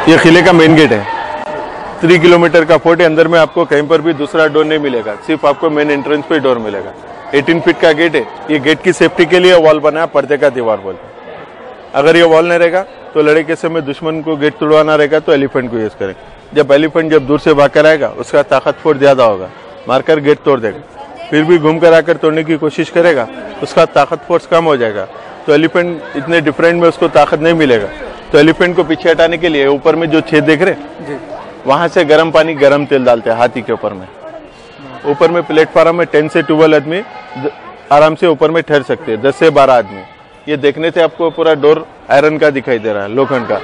ये किले का मेन गेट है। 3 किलोमीटर का फोर्ट है। अंदर में आपको कहीं पर भी दूसरा डोर नहीं मिलेगा, सिर्फ आपको मेन एंट्रेंस पे डोर मिलेगा। 18 फीट का गेट है। ये गेट की सेफ्टी के लिए वॉल बना है, पर्दे का दीवार बोलते हैं। अगर ये वॉल नहीं रहेगा तो लड़ाई के समय दुश्मन को गेट तोड़वाना रहेगा तो एलिफेंट को यूज करेंगे। जब एलिफेंट जब दूर से भाग कर आएगा उसका ताकत फोर्स ज्यादा होगा, मारकर गेट तोड़ देगा। फिर भी घूम कर आकर तोड़ने की कोशिश करेगा, उसका ताकत फोर्स कम हो जाएगा, तो एलिफेंट इतने डिफरेंट में उसको ताकत नहीं मिलेगा। तो एलिफेंट को पीछे हटाने के लिए ऊपर में जो छेद देख रहे वहां से गर्म पानी गर्म तेल डालते हैं हाथी के ऊपर में। ऊपर में प्लेटफॉर्म में 10 से 12 आदमी आराम से ऊपर में ठहर सकते हैं, 10 से 12 आदमी। ये देखने से आपको पूरा डोर आयरन का दिखाई दे रहा है, लोखंड का।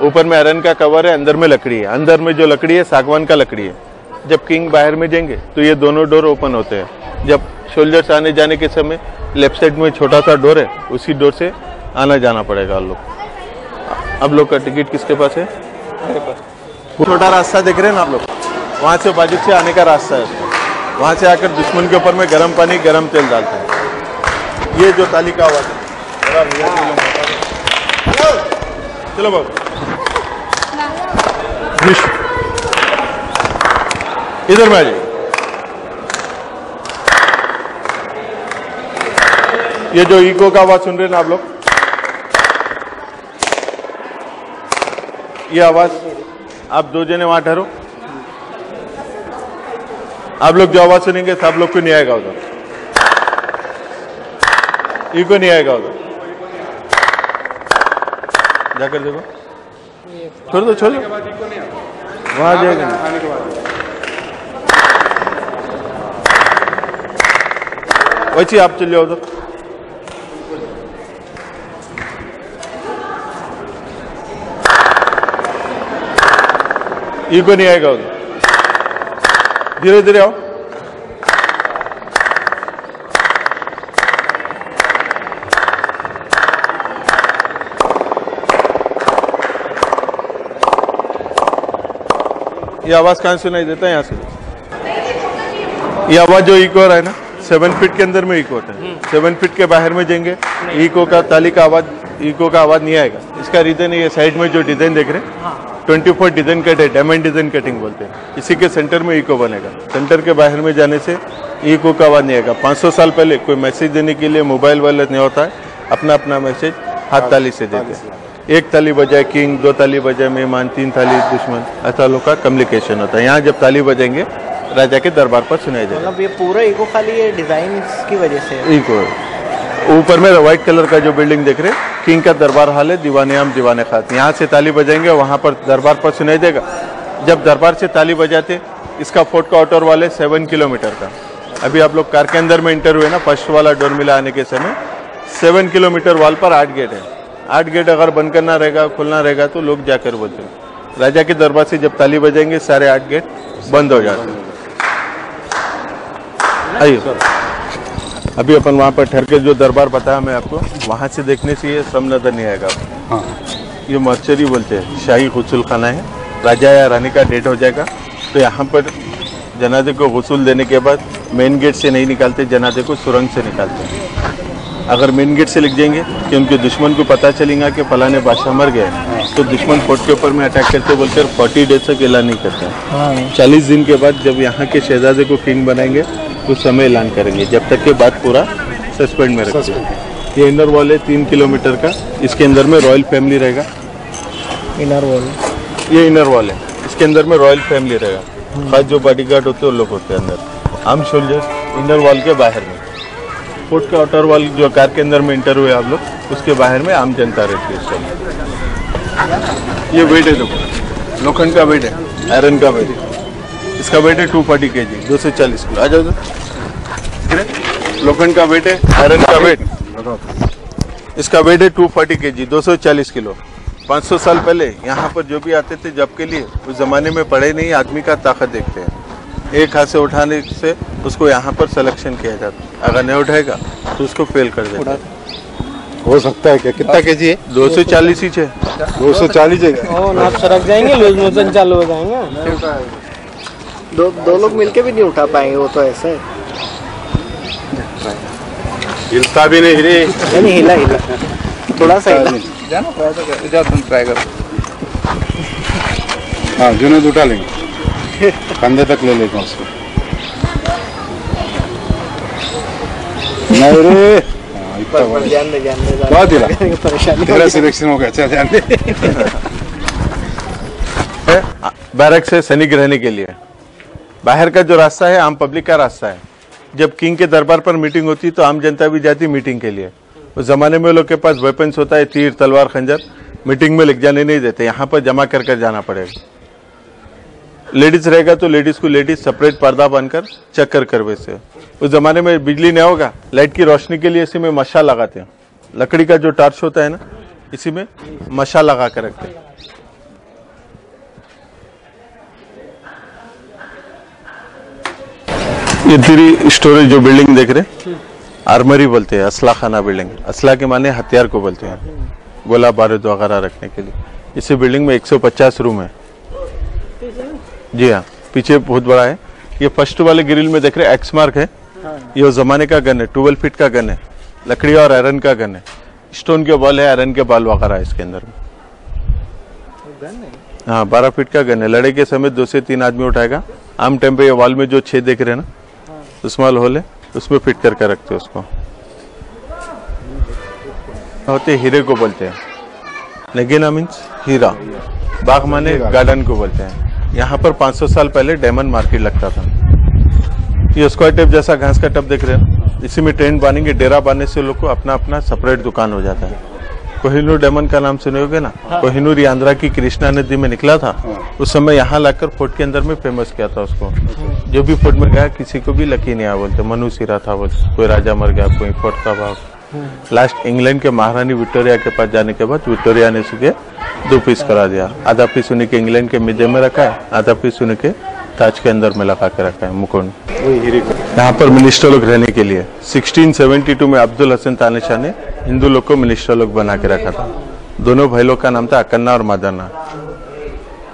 ऊपर में आयरन का कवर है, अंदर में लकड़ी है। अंदर में जो लकड़ी है सागवान का लकड़ी है। जब किंग बाहर में जाएंगे तो ये दोनों डोर ओपन होते हैं। जब सोल्जर्स आने जाने के समय लेफ्ट साइड में छोटा सा डोर है, उसी डोर से आना जाना पड़ेगा आप लोग। आप लोग का टिकट किसके पास है? मेरे पास। छोटा रास्ता देख रहे हैं ना आप लोग, वहाँ से बाजू से आने का रास्ता है। वहाँ से आकर दुश्मन के ऊपर में गर्म पानी गर्म तेल डालते हैं। ये जो ताली का आवाज है, चलो बाबू इधर में आ जाइए। ये जो इको का आवाज सुन रहे हैं ना आप लोग, ये आवाज आप 2 जने वहां ठहरो। आप लोग जो आवाज सुनेंगे सब लोग को नहीं आएगा उधर, इको नहीं आएगा उधर। जाकर देखो, छोड़ दो छोड़ दो, वहां जाएगा। वैसे आप चल जाओ उधर। इको नहीं आएगा उधर, धीरे धीरे आओ। ये आवाज कहां सुनाई देता है? यहाँ से। ये आवाज जो इको हो रहा है ना, 7 फीट के अंदर में इको होता है। 7 फीट के बाहर में जाएंगे इको का ताली का आवाज, इको का आवाज नहीं आएगा। इसका रीजन है ये साइड में जो डिजाइन देख रहे हैं 24 डिजाइन कट है, डायमंड डिजाइन कटिंग बोलते हैं। इसी के सेंटर में इको बनेगा। सेंटर के बाहर में जाने से इको का आवाज नहीं आएगा। 500 साल पहले कोई मैसेज देने के लिए मोबाइल वाले नहीं होता है, अपना अपना मैसेज हाथ ताली से देते हैं। 1 ताली बजाए किंग, 2 ताली बजाए मेहमान, 3 ताली दुश्मन, ऐसा लोग का कम्युनिकेशन होता है। यहाँ जब ताली बजेंगे राजा के दरबार पर सुनाई जाएगा। मतलब ये पूरा इको खाली ये डिजाइन की वजह से इको। ऊपर में व्हाइट कलर का जो बिल्डिंग देख रहे हैं किंग का दरबार हाल है, दीवाने आम दीवाने खास। यहाँ से ताली बजाएंगे, वहाँ पर दरबार पर सुनाई देगा। जब दरबार से ताली बजाते, इसका फोर्ट का आउटर वाल है 7 किलोमीटर का। अभी आप लोग कार के अंदर में इंटर हुए ना, फर्स्ट वाला डोर मिला आने के समय 7 किलोमीटर वाल पर 8 गेट है। 8 गेट अगर बंद करना रहेगा खुलना रहेगा तो लोग जाकर बोलते हैं। राजा के दरबार से जब ताली बजेंगे सारे 8 गेट बंद हो जाते हैं। आइए अभी अपन वहाँ पर ठहर के जो दरबार बताया मैं आपको, वहाँ से देखने से ये सब नजर नहीं आएगा। हाँ, ये मर्चरी बोलते हैं, शाही गुस्ल खाना है। राजा या रानी का डेथ हो जाएगा तो यहाँ पर जनाजे को गुस्ल देने के बाद मेन गेट से नहीं निकालते, जनाजे को सुरंग से निकालते हैं। अगर मेन गेट से लिख देंगे कि उनके दुश्मन को पता चलेगा कि फलाने बादशाह मर गए तो दुश्मन फोर्ट के ऊपर में अटैक करते बोलकर 40 डेज तक ऐलान नहीं करते। 40 दिन के बाद जब यहाँ के शहजादे को किंग बनाएंगे उस समय ऐलान करेंगे, जब तक के बाद पूरा सस्पेंड में रखते हैं। ये इनर वॉल है 3 किलोमीटर का, इसके अंदर में रॉयल फैमिली रहेगा। इनर वॉल, ये इनर वॉल है, इसके अंदर में रॉयल फैमिली रहेगा। खास जो बॉडीगार्ड होते हैं वो लोग होते हैं अंदर। आम सोल्जर्स इनर वॉल के बाहर में। फोर्ट का आउटर वॉल जो कार के अंदर में इंटर हुए आप लोग, उसके बाहर में आम जनता रहती है। ये वेट है, देखो लोखंड का वेट है, आयरन का वेट है। इसका वेट है 240 kg, 240 किलो। आ जाओ लोखंड का वेट है, आयरन का वेट, इसका वेट है 240 kg, 240 किलो। 500 साल पहले यहाँ पर जो भी आते थे जब के लिए, उस जमाने में पढ़े नहीं, आदमी का ताकत देखते हैं। एक हाथ से उठाने से उसको यहाँ पर सिलेक्शन किया जाता है। अगर नहीं उठाएगा तो उसको फेल कर देता है। हो सकता है क्या? कितना केजी है? 240 ही है। 240 है। नाप सरक जाएंगे, लूज मोशन चालू हो जाएंगे। दो लोग मिलके भी नहीं उठा पाएंगे, वो तो ऐसा है। हिलता भी नहीं रे। नहीं हिला थोड़ा सा हिला। जाना ट्राई करो। हाँ जुनेद उठा लेंगे कंधे तक ले लेते हैं उसको नहीं रे हाँ, इतना बड़ा। ध्यान दे बहुत दिला परेशानी तेरा सिलेक्शन हो गया अच्छा ध्यान दे बैरक से सैनिक रहने के लिए बाहर का जो रास्ता है आम पब्लिक का रास्ता है। जब किंग के दरबार पर मीटिंग होती तो आम जनता भी जाती मीटिंग के लिए। उस जमाने में लोग के पास वेपन्स होता है, तीर तलवार खंजर, मीटिंग में लेके जाने नहीं देते, यहाँ पर जमा कर जाना पड़ेगा। लेडीज रहेगा तो लेडीज को लेडीज सेपरेट पर्दा बनकर चक्कर करवे से। उस जमाने में बिजली नहीं होगा, लाइट की रोशनी के लिए इसी में मशाल लगाते हैं। लकड़ी का जो टार्च होता है ना, इसी में मशाल लगा कर रखते हैं। ये तेरी स्टोरेज जो बिल्डिंग देख रहे, आर्मरी बोलते हैं, असला खाना बिल्डिंग। असला के माने हथियार को बोलते हैं, गोला बारूद वगैरह रखने के लिए। इसी बिल्डिंग में 150 रूम है। जी हाँ, पीछे बहुत बड़ा है। ये फर्स्ट वाले ग्रिल में देख रहे एक्स मार्क है, ये उस जमाने का गन है, 12 फीट का गन है, लकड़ी और आयरन का गन है। स्टोन के बॉल है, आयरन के बाल वगैरह है इसके अंदर में। हाँ, 12 फीट का गन है। लड़ाई के समय 2 से 3 आदमी उठाएगा। आम टाइम पे ये वॉल में जो छेद देख रहे हैं ना, स्मॉल होल है, उसमें फिट करके रखते हैं उसको। होते हीरे को बोलते हैं, नगीना मीन्स हीरा, बाग माने गार्डन को बोलते हैं। यहाँ पर 500 साल पहले डायमंड मार्केट लगता था। ये स्क्वायर टेप जैसा घास का टब देख रहे हैं, इसी में टेंट बांधेंगे। डेरा बांधने से लोग को अपना अपना सेपरेट दुकान हो जाता है। कोहिनूर डायमंड का नाम सुने होगे ना, कोहिनूर आंध्रा की कृष्णा नदी में निकला था। उस समय यहाँ लाकर फोर्ट के अंदर में फेमस किया था उसको। जो भी फोर्ट में गया किसी को भी लकी नहीं आया बोलते, मनु सिरा था बोलते। कोई राजा मर गया, कोई फोर्ट का भाव। लास्ट इंग्लैंड के महारानी विक्टोरिया के पास जाने के बाद विक्टोरिया ने उसे 2 पीस करा दिया। आधा पीस उन्हीं के इंग्लैंड के म्यूजियम में रखा है, आधा पीस उन्हीं के ताज के अंदर में लगा के रखा है, मुकुंड। यहाँ पर मिनिस्टर लोग रहने के लिए 1672 में अब्दुल हसन तानिशाह ने हिंदू लोग को मिनिस्टर लोग बना के रखा था। दोनों भाई लोग का नाम था अकन्ना और मादन्ना।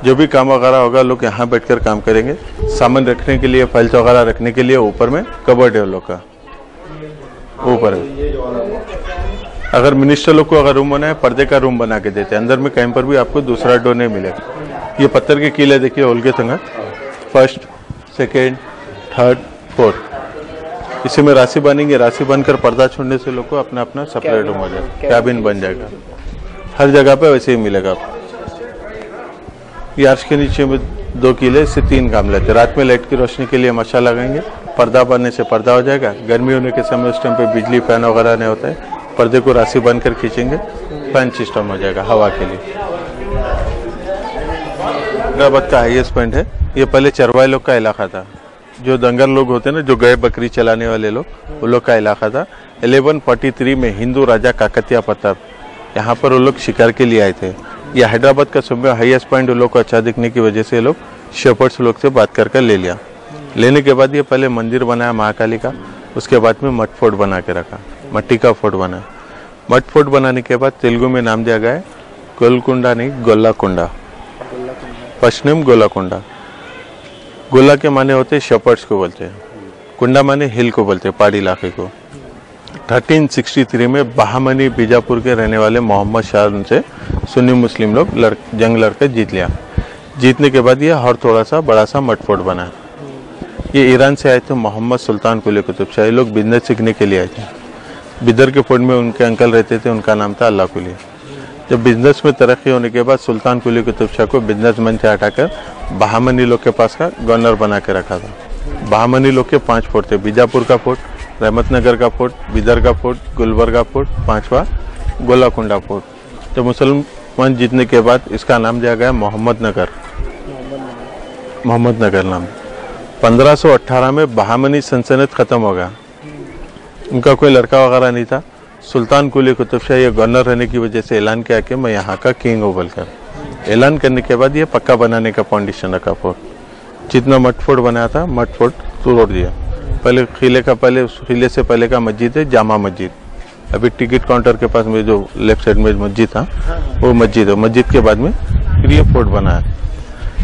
जो भी काम वगैरह होगा लोग यहाँ बैठकर काम करेंगे। सामान रखने के लिए, फाइल्स वगैरह रखने के लिए ऊपर में कबर्ड है लोग का, ऊपर है। अगर मिनिस्टर लोग को अगर रूम बना है, पर्दे का रूम बना के देते हैं। अंदर में कहीं पर भी आपको दूसरा डोर नहीं मिलेगा। ये पत्थर के किले देखिए, होलगे तंगा, 1st, 2nd, 3rd, 4th। इसी में राशि बांधेंगे। राशि बांधकर पर्दा छोड़ने से लोग को अपना अपना सेपरेट रूम हो जाएगा, कैबिन बन जाएगा। हर जगह पे वैसे ही मिलेगा आपको। ये आर्च के नीचे में 2 किले से 3 काम लेते हैं। रात में लाइट की रोशनी के लिए मशाल लगाएंगे, पर्दा बांधने से पर्दा हो जाएगा। गर्मी होने के समय उस टाइम पे बिजली फैन वगैरह नहीं होता है, पर्दे को राशि बांधकर खींचेंगे, फैन सिस्टम हो जाएगा हवा के लिए। हैदराबाद का हाईएस्ट पॉइंट है। ये पहले चरवाई लोग का इलाका था। जो दंगल लोग होते हैं ना, जो गाय बकरी चलाने वाले लोग, वो लोग का इलाका था। 1143 में हिंदू राजा काकतिया प्रताप यहाँ पर वो लोग शिकार के लिए आए थे। यह हैदराबाद का सब हाईएस्ट पॉइंट उन लोग को अच्छा दिखने की वजह से लोग शेपर्ड्स लोग से बात कर ले लिया। लेने के बाद ये पहले मंदिर बनाया महाकाली का, उसके बाद में मठ फोर्ट बना के रखा, मट्टी का फोर्ट बनाया। मठ फोर्ट बनाने के बाद तेलुगु में नाम दिया गया है गोलकुंडा नहीं, गोल्लाकुंडा। First name गोलाकुंडा। गोला के माने होते शेपर्ड्स को बोलते हैं, कुंडा माने हिल को बोलते हैं, पहाड़ी इलाके को। 1363 में बहामनी बीजापुर के रहने वाले मोहम्मद शाह से सुन्नी मुस्लिम लोग जंग लड़कर जीत लिया। जीतने के बाद ये और थोड़ा सा बड़ा सा मठ फोर्ट बना। ये ईरान से आए थे मोहम्मद सुल्तान कुली कुतुब शाह। लोग बिजनेस सीखने के लिए आए थे। बिदर के फोर्ट में उनके अंकल रहते थे, उनका नाम था अल्लाह कुली। जब बिजनेस में तरक्की होने के बाद सुल्तान कुली कुतुब शाह को बिजनेसमैन से हटाकर बहामनी लोग के पास का गवर्नर बना के रखा था। बहामनी लोग के 5 फोर्ट थे, बीजापुर का फोर्ट, रहमतनगर का फोर्ट, बिदर का फोर्ट, गुलबर्गा फोर्ट, 5वां गोलाकुंडा फोर्ट। जब मुसलमान जीतने के बाद इसका नाम दिया गया मोहम्मद नगर। मोहम्मद नगर नाम। 1518 में बहामनी सल्तनत खत्म हो गया। उनका कोई लड़का वगैरह नहीं था। सुल्तान कुली कुतुब शाह ये गवर्नर रहने की वजह से ऐलान किया कि मैं यहाँ का किंग हूँ बोलकर। ऐलान करने के बाद ये पक्का बनाने का फाउंडेशन रखा फोर्ट। जितना मठ फोर्ट बनाया था, मठ फोर्ट तोड़ दिया। पहले किले का, पहले उस किले से पहले का मस्जिद है जामा मस्जिद। अभी टिकट काउंटर के पास में जो लेफ्ट साइड में मस्जिद था वो मस्जिद है। मस्जिद के बाद में फिर ये फोर्ट बनाया।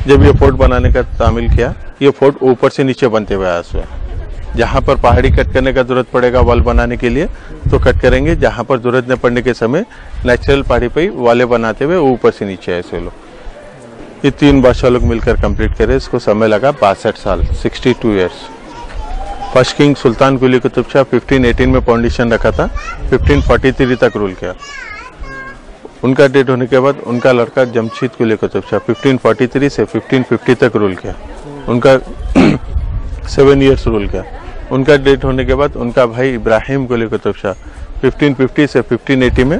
जब ये फोर्ट बनाने का तामील किया, ये फोर्ट ऊपर से नीचे बनते हुए आया हुआ। जहाँ पर पहाड़ी कट करने का जरूरत पड़ेगा वॉल बनाने के लिए तो कट करेंगे, जहाँ पर जरूरत न पड़ने के समय नेचुरल पहाड़ी पे ही वाले बनाते हुए ऊपर से नीचे ऐसे लोग। ये 3 बादशाह लोग मिलकर कंप्लीट करे। इसको समय लगा 62 साल, 62 ईयर्स। फर्स्ट किंग सुल्तान कुली कुतुब शाह 1518 में फाउंडेशन रखा था, 1543 तक रूल किया। उनका डेथ होने के बाद उनका लड़का जमशीद कुली कुतुब शाह 1543 से 1550 तक रूल किया। उनका 7 ईयर्स रूल किया। उनका डेथ होने के बाद उनका भाई इब्राहिम कुली कुतुब शाह 1550 से 1580 में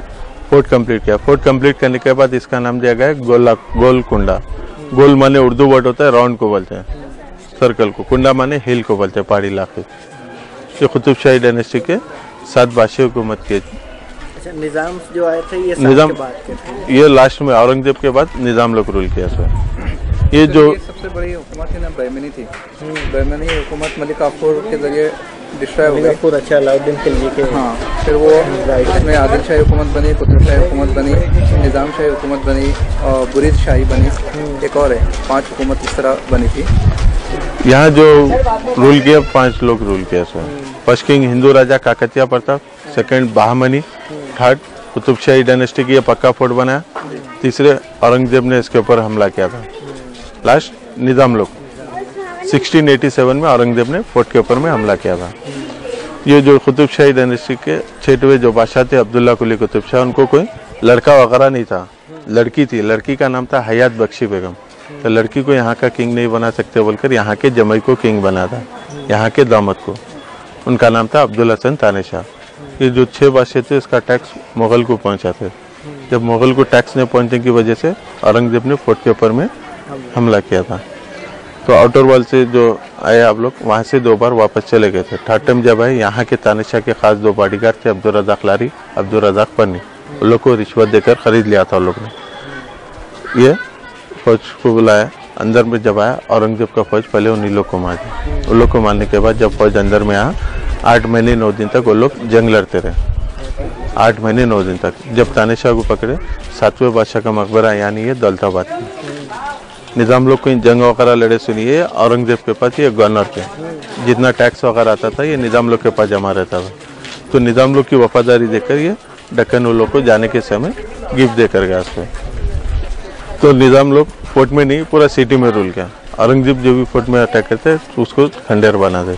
फोर्ट कंप्लीट किया। फोर्ट कंप्लीट करने के बाद इसका नाम दिया गया गोलकुंडा। गोल माने उर्दू वर्ड होता है, राउंड को बोलते हैं, सर्कल को। कुंडा माने हिल को बोलते हैं, पहाड़ी इलाके। ये कुतुब शाही डायनेस्टी के 7 बादशाह हुकूमत किए। अच्छा, निजाम जो आए थे ये निजाम के बाद के थे? ये लास्ट में औरंगजेब के बाद निजाम लोग रूल किया सर। ये जो सबसे बड़ी हुकूमत थी ना बहमनी थी। बहमनी हुकूमत मलिक काफूर के जरिए डिस्ट्रॉय हो गई। अच्छा, अलाउद्दीन खिलजी के। हाँ, फिर वो इसमें आदिल शाही हुकूमत बनी, कुतुब शाही हुकूमत बनी, निज़ाम शाही हुकूमत बनी और बुरीद शाही बनी। एक और है, 5 हुकूमत इस तरह बनी थी। यहाँ जो रूल किया 5 लोग रूल किया सर। फर्स्ट किंग हिंदू राजा काकतिया प्रताप, सेकंड बहामनी, थर्ड कुतुब शाही डायनेस्टी की पक्का फोर्ट बनाया, तीसरे औरंगजेब ने इसके ऊपर हमला किया था। लास्ट निजाम लोग 1687 में औरंगजेब ने फोर्ट के ऊपर में हमला किया था। ये जो कुतुब शाही डायनेस्टी के 6वें जो बादशाह थे अब्दुल्ला कुली कुतुब शाह, उनको कोई लड़का वगैरह नहीं था, लड़की थी। लड़की का नाम था हयात बख्शी बेगम। तो लड़की को यहाँ का किंग नहीं बना सकते बोलकर यहाँ के जमाई को किंग बना था, यहाँ के दामद को। उनका नाम था अब्दुल हसन तानेशाह। ये जो 6 बादशाह थे इसका टैक्स मुगल को पहुँचाते। जब मुगल को टैक्स नहीं पहुँचने की वजह से औरंगजेब ने फोर्ट के ऊपर में हमला किया था। तो आउटर वॉल से जो आए आप लोग, वहाँ से 2 बार वापस चले गए थे। थर्ड टाइम जब आए, यहाँ के तानेशाह के खास 2 बॉडीगार्ड थे, अब्दुल रज़ाक लारी, अब्दुल रज़ाक पन्नी। उन लोग को रिश्वत देकर खरीद लिया था उन लोग ने। ये फौज को बुलाया, अंदर में जब आया औरंगजेब का फौज पहले उन्हीं लोग को मार दिया। उन लोग को मारने के बाद जब फौज अंदर में आया, 8 महीने 9 दिन तक वो लोग जंग लड़ते रहे। 8 महीने 9 दिन तक। जब तानेशाह को पकड़े, 7वें बादशाह का मकबरा यानी ये दौलताबाद की। निजाम लोग कोई जंग वगैरह लड़े सुनिए, औरंगजेब के पास ये गवर्नर थे। जितना टैक्स वगैरह आता था ये निजाम लोग के पास जमा रहता था। तो निजाम लोग की वफादारी देखकर ये दक्कन उन लोग को जाने के समय गिफ्ट देकर गया उसको। तो निजाम लोग फोर्ट में नहीं, पूरा सिटी में रूल किया। औरंगजेब जो भी फोर्ट में अटैक करते उसको खंडेर बना दे।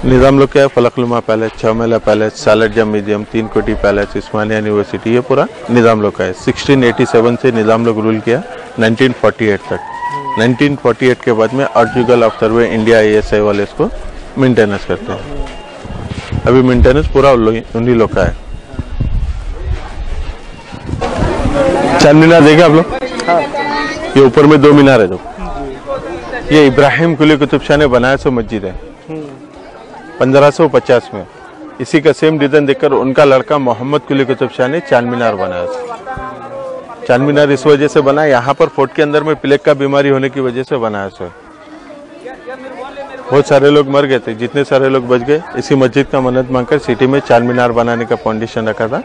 निजाम लोग क्या है, फलकनुमा पैलेस, 6 महला पैलेस, सालारजंग म्यूजियम, 3 कोटी पैलेस, उस्मानिया यूनिवर्सिटी, ये पूरा निजाम लोग का है। 1687 से निजाम लोग रूल किया 1948 तक। 1948 के बाद में अर्जुगल ऑफ सर्वे इंडिया ASI वाले इसको मेंटेनेंस करते हैं। अभी मेंटेनेंस पूरा उन्हीं लोग का है। चार मीनार देखे आप लोग? ये ऊपर में 2 मीनार है। जो ये इब्राहिम कुली कुतुब शाह ने बनाया सो मस्जिद है 1550 में। इसी का सेम डिजाइन देखकर उनका लड़का मोहम्मद कुली कुतुब शाह ने चार मीनार बनाया। चार मीनार इस वजह से बना, यहाँ पर फोर्ट के अंदर में प्लेग का बीमारी होने की वजह से बनाया सो। बहुत सारे लोग मर गए थे, जितने सारे लोग बच गए इसी मस्जिद का मन्नत मांगकर सिटी में चार मीनार बनाने का फाउंडेशन रखा था।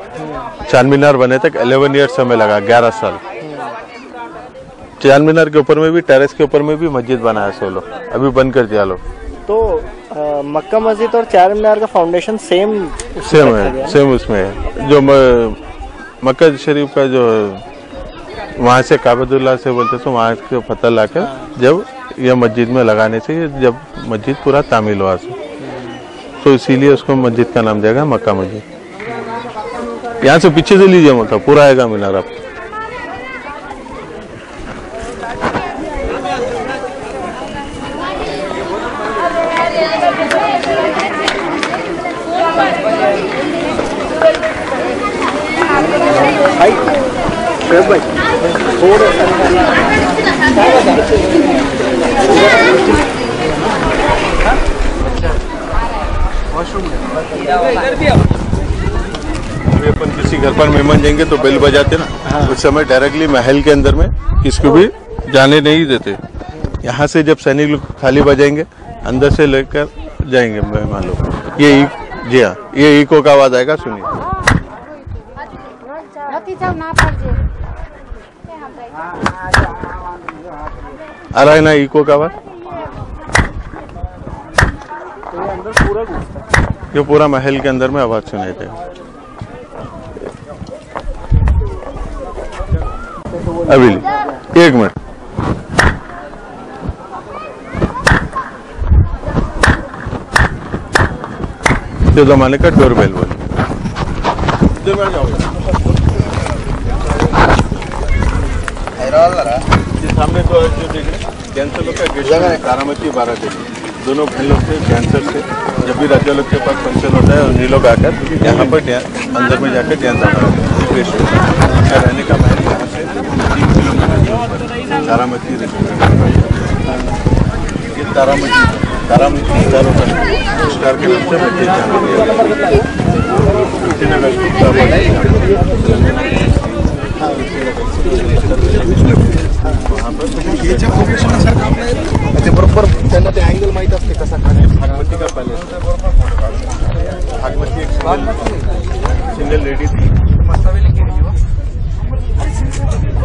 चार मीनार बने तक 11 ईयर समय लगा, 11 साल। चार मीनार के ऊपर में भी, टेरेस के ऊपर में भी मस्जिद बनाया सो लोग, अभी बंद कर दिया लोग। तो मक्का मस्जिद और चार मीनार का फाउंडेशन सेम है, सेम उसमें है। जो मक्का शरीफ का जो वहाँ से काबतुल्लाह से बोलते तो वहाँ से पत्थर लाकर जब यह मस्जिद में लगाने से जब मस्जिद पूरा तामील हुआ तो इसीलिए उसको मस्जिद का नाम दिया मक्का मस्जिद। यहाँ से पीछे से लीजिए, मतलब पूरा आएगा मीनार आप। अभी अपन किसी घर पर मेहमान जाएंगे तो बेल बजाते ना, उस समय डायरेक्टली महल के अंदर में किसको भी जाने नहीं देते। यहाँ से जब सैनिक लोग थाली बजाएंगे अंदर से लेकर जाएंगे मेहमान लोग। ये जी हाँ, ये इको का आवाज आएगा, सुनिए। आ रहा है ना इको का आवाज? ये पूरा महल के अंदर में आवाज सुनाई देगा। अभी 1 मिनट। भारतीय जमाने का डोरबेल बोल। ये सामने तो जो देख रहे कैंसर लोग का गेट है, तारामती 12 दिन दोनों बहन लोग से कैंसर से जब भी राजा लोग के पास फंक्शन होता है उन्हीं लोग आकर यहाँ पर अंदर में जाकर डांस रहने का महल यहाँ से 3 किलोमीटर तारामती ये तारामती स्टार के नाम से ते बरोबर त्यांना ते अँगल माहित असते कसा काय भागवती का पैलेस भागवती एक सिंगल लेडी थी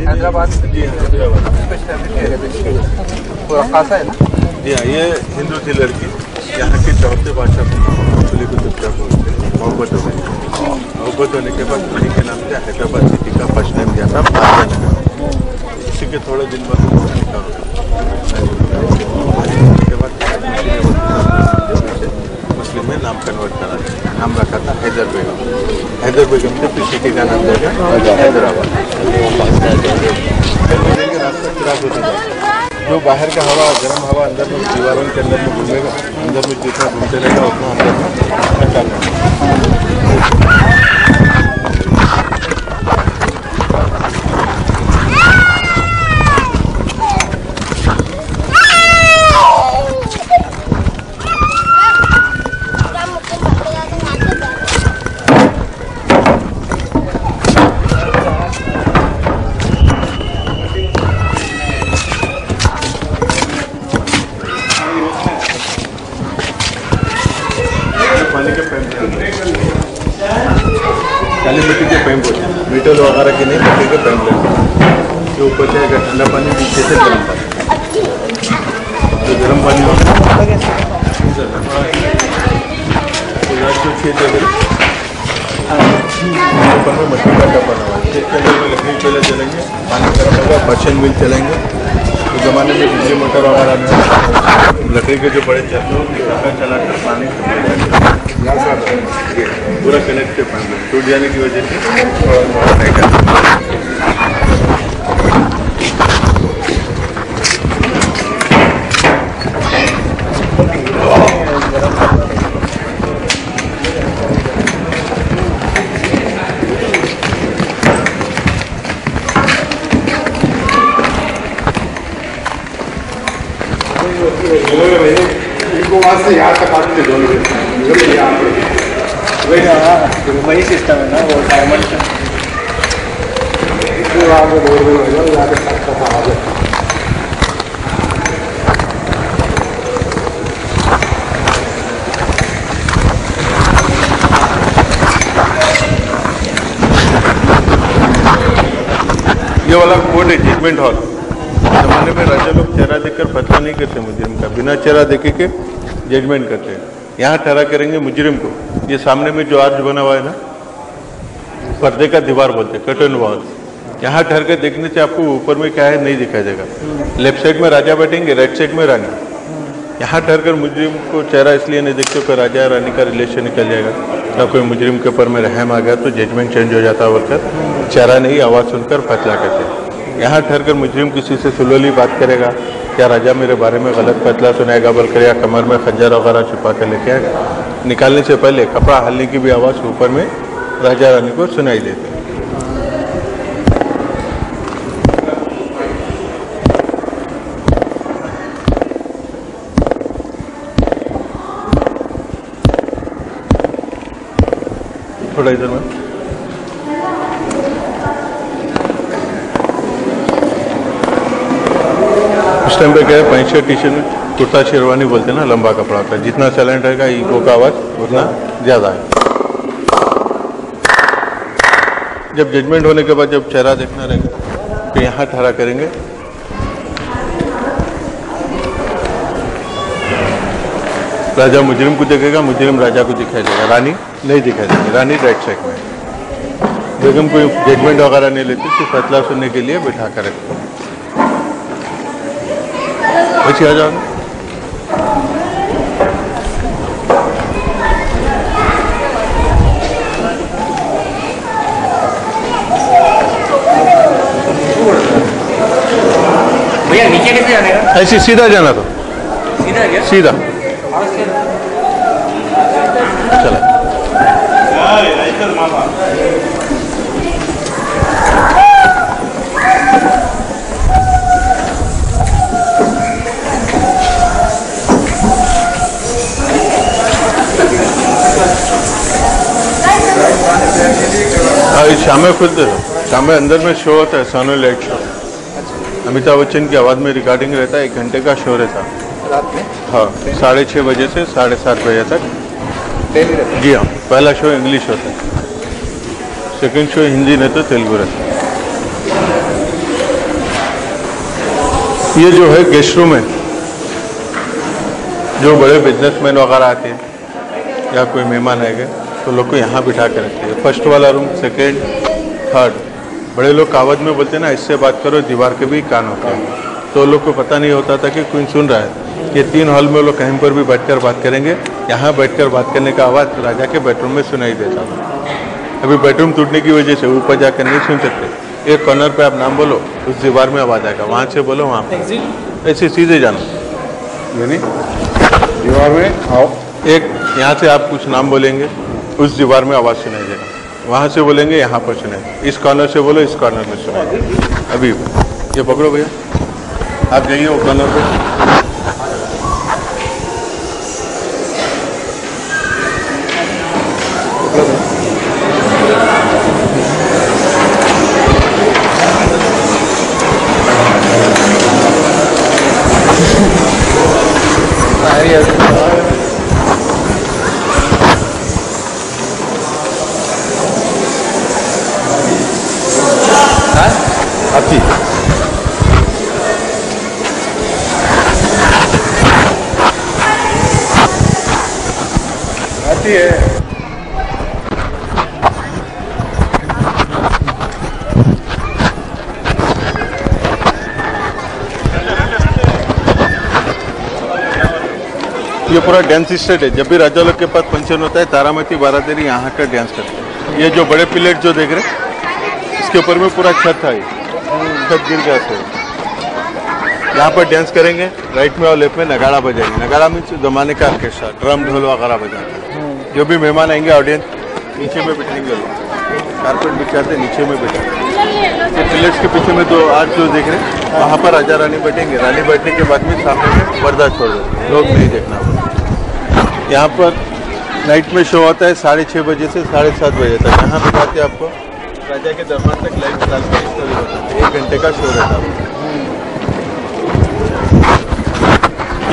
हैदराबाद जी हैदराबाद पूरा खासा है ना। जी हाँ ये हिंदू थी लड़की यहाँ की चौथे बादशाह कुली कुतुब बोलते मोहब्बत हो गई मोहब्बत होने के बाद उन्हीं के नाम से हैदराबाद सिटी का फर्स्ट नेम दिया था महाराजा इसी के थोड़े दिन बाद उसके बाद मुस्लिम में नाम कन्वर्ट करा नाम रखा था हैदर बेगम से फिर सिटी का नाम दिया हैदराबाद। रास्ता खराब होता था जो बाहर का हवा गर्म हवा अंदर में दीवारों के अंदर में घूमेगा अंदर में जितना घूमते रहेगा उतना अंदर में ठंडा रहेगा। काली मिट्टी के पैंप होते हैं मीटर वगैरह के नहीं मिट्टी के पैंप लेते जो ऊपर जाएगा ठंडा पानी नीचे से गर्म पानी जो गर्म पानी होगा जो छेद ऊपर में मट्टी का डब्बा बना हुआ है इसके अंदर में लकड़ी पहले चलेंगे पानी गर्म होगा मशीन मिल चलेंगे उस जमाने में बिजली मोटर वगैरह में लकड़ी के जो बड़े चलते हैं चलाकर पानी पूरा कनेक्ट के पानी टूट जाने की वजह से थोड़ा नहीं करता। इनको वहाँ से यहाँ तक आते दोनों वही सिस्टम है ना वो डायमंड ये वाला कोर्ट है जजमेंट हॉल जमाने में राजा लोग चेहरा देखकर फैसला नहीं करते मुजरिम का बिना चेहरा देखे के जजमेंट करते हैं। यहाँ ठहरा करेंगे मुजरिम को ये सामने में जो आर्च बना हुआ है ना पर्दे का दीवार बोलते हैं कर्टन वॉल यहाँ ठहर कर देखने से आपको ऊपर में क्या है नहीं दिखाई देगा। लेफ्ट साइड में राजा बैठेंगे राइट साइड में रानी। यहाँ ठहर कर मुजरिम को चेहरा इसलिए नहीं देखते कि राजा रानी का रिलेशन निकल जाएगा या कोई मुजरिम के ऊपर में रहम आ गया तो जजमेंट चेंज हो जाता है बोलकर चेहरा नहीं आवाज़ सुनकर फैसला करते। यहाँ ठहर कर मुजरिम किसी से सुलोली बात करेगा क्या राजा मेरे बारे में गलत फैसला सुनाएगा बोलकर या कमर में खंजर वगैरह छुपा कर लेके आएगा। निकालने से पहले कपड़ा हलने की भी आवाज़ ऊपर में राजा रानी को सुनाई देती है। थोड़ा इधर में उस टाइम पे क्या है pant shirt T shirt kurta sherwani बोलते हैं ना लंबा कपड़ा होता है जितना साइलेंट रहेगा ईगो का आवाज़ उतना ज़्यादा है। जब जजमेंट होने के बाद जब चेहरा देखना रहेगा तो यहाँ ठहरा करेंगे। राजा मुजरिम को देखेगा मुजरिम राजा को दिखाई देगा रानी नहीं दिखाई देगी रानी राइट साइड में। बेगम कोई जजमेंट वगैरह नहीं लेती सिर्फ फैसला सुनने के लिए बैठा कर रखते वैसे आ जाओगे। ऐसे सीधा जाना तो सीधा चला। शाम में खुलते हो, शाम में अंदर में शो होता है, सोनो लाइट शो। अमिताभ बच्चन की आवाज़ में रिकॉर्डिंग रहता है, 1 घंटे का शो रहता है रात में। हाँ, 6:30 बजे से 7:30 बजे तक डेली रहता जी हाँ। पहला शो इंग्लिश होता है, सेकंड शो हिंदी नहीं तो तेलुगु रहता है। ये जो है गेस्ट रूम है, जो बड़े बिजनेसमैन वगैरह आते हैं या कोई मेहमान आएगा तो लोग को यहाँ बिठा के रखते हैं। फर्स्ट वाला रूम, सेकेंड, थर्ड। बड़े लोग कावत में बोलते हैं ना, इससे बात करो दीवार के भी कान होते हैं, तो लोग को पता नहीं होता था कि कोई सुन रहा है। ये 3 हॉल में लोग कहीं पर भी बैठकर बात करेंगे, यहाँ बैठकर बात करने का आवाज़ राजा के बेडरूम में सुनाई देता था। अभी बेडरूम टूटने की वजह से ऊपर जाकर नहीं सुन सकते। एक कॉर्नर पे आप नाम बोलो, उस दीवार में आवाज़ आएगा, वहाँ से बोलो वहाँ पर, ऐसे सीधे जाना। यानी दीवार में आओ, एक यहाँ से आप कुछ नाम बोलेंगे, उस दीवार में आवाज़ सुनाई देगा, वहाँ से बोलेंगे यहाँ पर सुनाई, इस कॉर्नर से बोलो, इस कॉर्नर में सुनाई देगा। अभी ये पकड़ो भैया, आप जाइए वो कॉर्नर पे। आपकी आती है। ये पूरा डांस स्टेट है। जब भी राजा लोग के पास फंक्शन होता है, तारामती बारादरी यहाँ का डांस करते हैं। ये जो बड़े प्लेट जो देख रहे हैं, इसके ऊपर में पूरा छत था, ये छत गिर गया था। यहाँ पर डांस करेंगे, राइट में और लेफ्ट में नगाड़ा बजाएंगे। नगाड़ा मीन्स जमाने का ऑर्केस्ट्रा, ड्रम ढोल वगैरह बजाएंगे। जो भी मेहमान आएंगे ऑडियंस, नीचे में बैठेंगे लोग, कारपेट बिछाते नीचे में बैठेंगे। ये पिलर्स के पीछे में 2 आर्च जो देख रहे हैं, वहाँ पर राजा रानी बैठेंगे। रानी बैठने के बाद में सामने में पर्दा छोड़ देते, लोग नहीं देखना। यहाँ पर नाइट में शो होता है 6:30 बजे से 7:30 बजे तक। यहाँ बिठाते आपको राजा के दरबार तक लाइट डाल के स्टोरी बताते हैं। 1 घंटे का शो रहता है।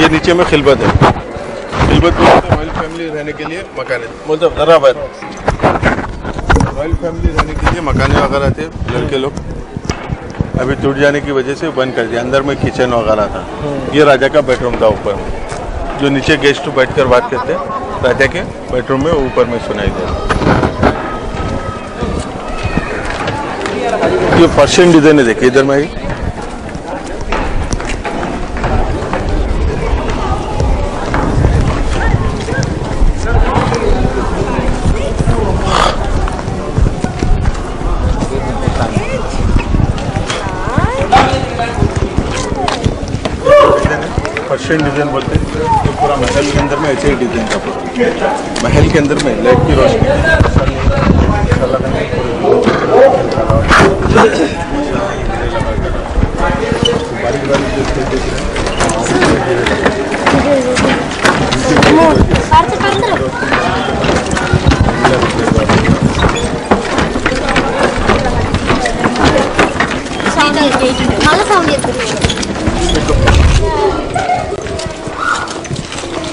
ये नीचे में खिलबत है। खिलबत रॉयल फैमिली रहने के लिए मकान है, मतलब बराबर रॉयल फैमिली रहने के लिए मकाने वगैरह थे। लड़के लोग अभी टूट जाने की वजह से बंद कर दिया। अंदर में किचन वगैरह था। ये राजा का बेडरूम था ऊपर में, जो नीचे गेस्ट बैठकर बात करते हैं, राजा के बेडरूम में ऊपर में सुनाई देता। ये पर्शियन डिजाइन है, देखिए इधर में ही। पर्शियन डिजाइन बोलते हैं। तो पूरा महल के अंदर में ऐसे ही डिजाइन था। पूरा महल के अंदर में लाइट की रोशनी,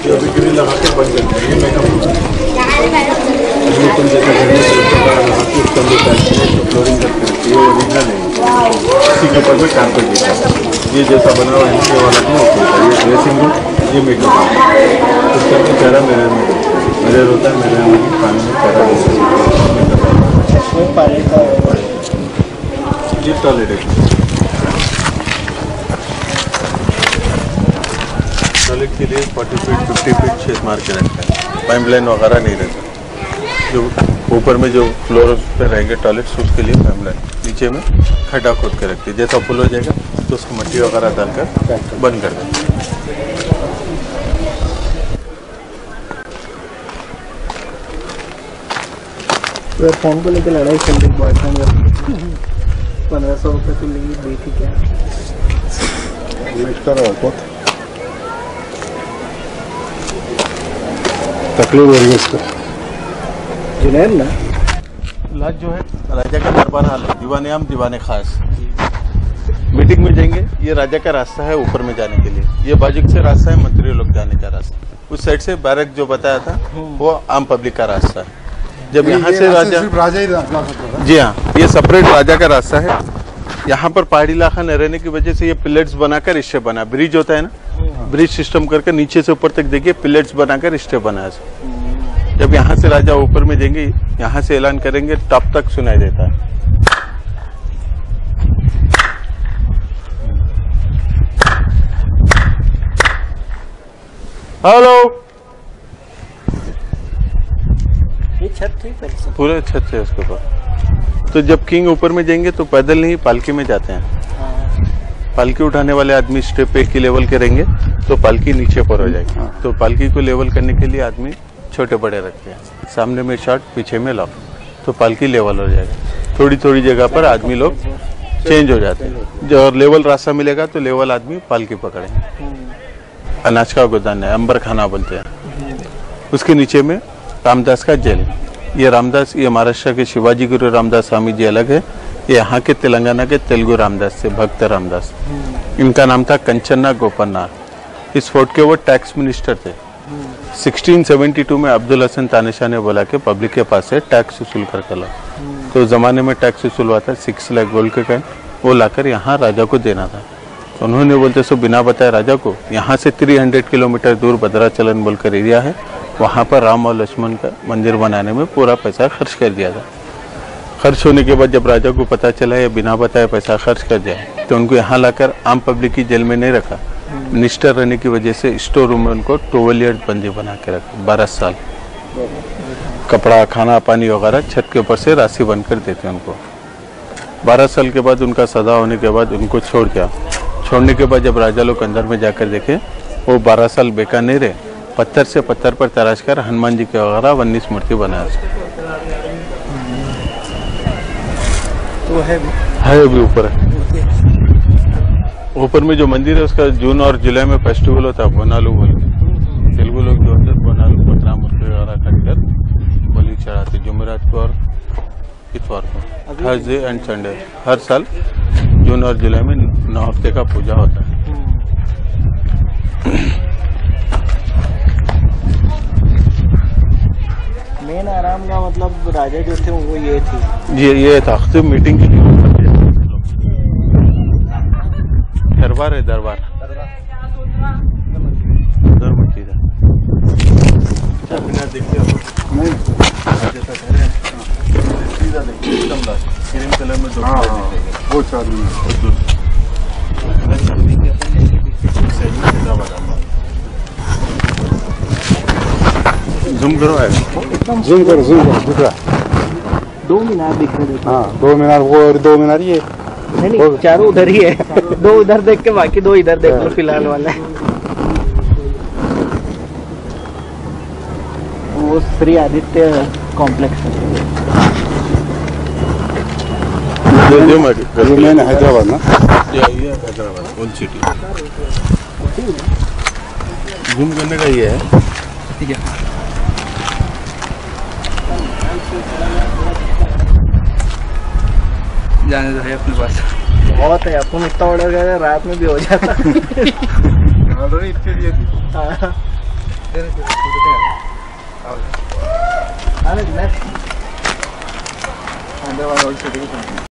अभी ग्रिल लगा के बंद कर दिया। ये मेकअप तुम जैसा घर में फ्लोरिंग करते हैं, ये ओरिजिनल है। इसी के ऊपर में कारपेट देता है। ये जैसा बना हुआ है ये वाला नहीं होता है। ये ड्रेसिंग रूम, ये मेकअप उस तरह में चेहरा मेरे होता है। मेरे में पानी में चेहरा ये टॉयलेट है। टॉयलेट के लिए 40 फीट 50 फीट छेद मार के रखता है। पाइपलाइन वगैरह नहीं रहता। जो ऊपर में जो फ्लोर पे रहेंगे टॉयलेट्स, उसके लिए पाइपलाइन नीचे में खड्डा खोद के रखती है। जैसा फुल हो जाएगा तो उसको मट्टी वगैरह डालकर बंद कर दें। तो फोन को लेकर लड़ाई चल रही बॉयफ्रेंड 1500 रुपये तो लेगी देखी क्या तकलीफ हो रही है इसको। जुनैद ना लाज जो है राजा का दरबार हाल है, दीवाने आम दीवाने खास। मीटिंग में जाएंगे, ये राजा का रास्ता है ऊपर में जाने के लिए, ये बाजू से रास्ता है मंत्री लोग जाने का रास्ता, उस साइड से बैरक जो बताया था वो आम पब्लिक का रास्ता है। जब यहाँ से राजा ही जा सकता था। जी हाँ, ये सेपरेट राजा का रास्ता है। यहाँ पर पहाड़ी इलाका न रहने की वजह से ये पिलेट्स बनाकर स्टेप बना, ब्रिज होता है ना, ब्रिज सिस्टम करके नीचे से ऊपर तक देखिए पिलेट्स बनाकर स्टेप बनाया। जब यहाँ से राजा ऊपर में जाएंगे, यहाँ से ऐलान करेंगे, टॉप तक सुनाई देता है। हेलो, ये छत थी पहले से। पूरे छत से उसके ऊपर। तो जब किंग ऊपर में जाएंगे तो पैदल नहीं पालकी में जाते हैं। पालकी उठाने वाले आदमी स्टेप एक ही लेवल के रहेंगे तो पालकी नीचे पर हो जाएगी। तो पालकी को लेवल करने के लिए आदमी छोटे बड़े रखते हैं, सामने में शॉर्ट पीछे में लॉन्ग, तो पालकी लेवल हो जाएगा। थोड़ी थोड़ी जगह पर आदमी लोग चेंज हो जाते हैं। जो लेवल रास्ता मिलेगा तो लेवल आदमी पालकी पकड़ेंगे। अनाज का गोदान है, अंबर खाना बोलते हैं। उसके नीचे में रामदास का जेल। ये रामदास, ये महाराष्ट्र के शिवाजी गुरु रामदास स्वामी जी अलग है, ये यहाँ के तेलंगाना के तेलुगु रामदास से, भक्त रामदास। इनका नाम था कंचन्ना गोपन्ना। इस फोर्ट के वो टैक्स मिनिस्टर थे। 1672 में अब्दुल हसन तानिशाह ने बोला कि पब्लिक के पास से टैक्स वसूल करके ला। तो उस जमाने में टैक्स वसूल हुआ था 6 लाख गोल्ड के कॉइन, वो लाकर यहाँ राजा को देना था। तो उन्होंने बोलते सो बिना बताए राजा को, यहाँ से 300 किलोमीटर दूर भद्राचलन बोलकर एरिया है, वहाँ पर राम और लक्ष्मण का मंदिर बनाने में पूरा पैसा खर्च कर दिया था। खर्च होने के बाद जब राजा को पता चला ये बिना बताए पैसा खर्च कर दिया, तो उनको यहाँ लाकर आम पब्लिक की जेल में नहीं रखा। मिनिस्टर रहने की वजह से स्टोर रूम में उनको 12 ईयर बंदी बना के रखा। 12 साल कपड़ा, खाना, पानी वगैरह छत के ऊपर से राशि बनकर देते उनको। 12 साल के बाद उनका सजा होने के बाद उनको छोड़ दिया। छोड़ने के बाद जब राजा लोग अंदर में जाकर देखे, वो 12 साल बेकार नहीं रहे, पत्थर से पत्थर पर तराश कर हनुमान जी के वगैरह 19 मूर्ति बनाया। तो है अभी ऊपर है। ऊपर में जो मंदिर है उसका जून और जुलाई में फेस्टिवल होता है, बोनालू बोल के। तेलुगु लोग जो होते हैं बोनालू पत्रा मूर्ति वगैरह काटकर बलि चढ़ाते, जुमेरात को और इतवार को, थर्सडे एंड संडे। हर साल जून और जुलाई में 9 हफ्ते का पूजा होता है। मेन आराम का मतलब राजा जो थे वो ये थी। ये था सिर्फ मीटिंग के लिए ऊपर गए थे लोग। दरबार है, दरबार उधर मस्जिद है। देखते हो सीधा देखिए, एकदम लास्ट क्रीम कलर में वो चालू जूम करो, जूम करो दिख रहा। 2 मीनार दिख रहे देखो। हाँ 2 मीनार, वो और 2 मीनार ये नहीं, चारों उधर ही है। 2 उधर देख के बाकी 2 इधर देख लो फिलहाल वाला है। वो श्री आदित्य कॉम्प्लेक्स है। ये मैंने हैदराबाद ना, ये हैदराबाद ओल्ड सिटी। जूम करने का ये है। ठीक है, जाने दो है अपने पास। बहुत है, अपन इतना ऑर्डर कर रात में भी हो जाता। Hyderabad old city.